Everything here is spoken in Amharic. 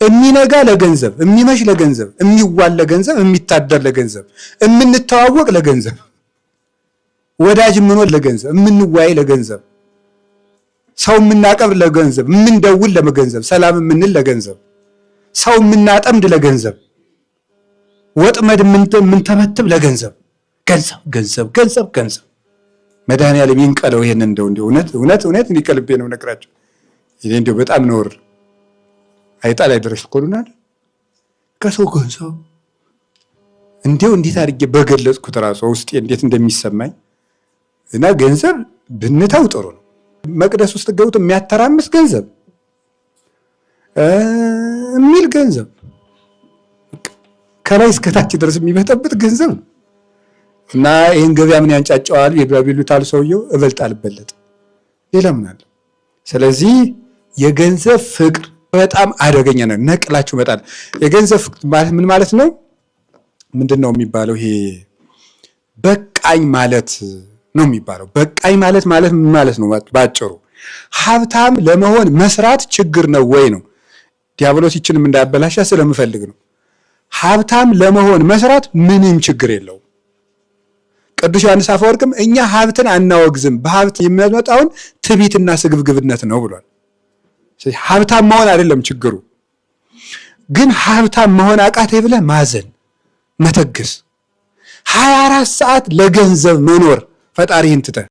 የሚነጋ ለገንዘብ፣ የሚመሽ ለገንዘብ፣ የሚዋል ለገንዘብ፣ የሚታደር ለገንዘብ፣ የምንተዋወቅ ለገንዘብ፣ ወዳጅ የምንሆን ለገንዘብ፣ የምንዋይ ለገንዘብ፣ ሰው የምናቀብር ለገንዘብ፣ የምንደውል ለገንዘብ፣ ሰላም የምንል ለገንዘብ፣ ሰው የምናጠምድ ለገንዘብ፣ ወጥመድ የምንተመትብ ለገንዘብ። ገንዘብ ገንዘብ ገንዘብ ገንዘብ። መድኃኒዓለም ይንቀለው ይሄን እንደው እውነት እንዲቀልቤ ነው ነግራቸው። ይሄ እንደው በጣም ነውር አይጣ ላይ ድረስ ኮሉናል ከሰው ገንዘብ እንደው እንዴት አድርጌ በገለጽኩት ራሱ ውስጤ እንዴት እንደሚሰማኝ እና ገንዘብ ብንተው ጥሩ ነው። መቅደስ ውስጥ ገብቶ የሚያተራምስ ገንዘብ የሚል ገንዘብ ከላይ እስከታች ድረስ የሚበጠብጥ ገንዘብ እና ይሄን ገበያ ምን ያንጫጫዋል ይባሉታል። ሰውየው እበልጣል በለጥ ሌላ ምን አለ? ስለዚህ የገንዘብ ፍቅር በጣም አደገኛ ነው። ነቅላችሁ መጣል። የገንዘብ ማለት ምን ማለት ነው? ምንድነው የሚባለው? ይሄ በቃኝ ማለት ነው የሚባለው። በቃኝ ማለት ምን ማለት ነው? ባጭሩ ሀብታም ለመሆን መስራት ችግር ነው ወይ ነው። ዲያብሎስ ይችንም እንዳያበላሻ ስለምፈልግ ነው። ሀብታም ለመሆን መስራት ምንም ችግር የለውም። ቅዱስ ዮሐንስ አፈወርቅም እኛ ሀብትን አናወግዝም፣ በሀብት የሚመጣውን ትዕቢትና ስግብግብነት ነው ብሏል። ሀብታም መሆን አይደለም ችግሩ። ግን ሀብታም መሆን አቃተኝ ብለህ ማዘን፣ መተግስ፣ 24 ሰዓት ለገንዘብ መኖር ፈጣሪህን ትተህ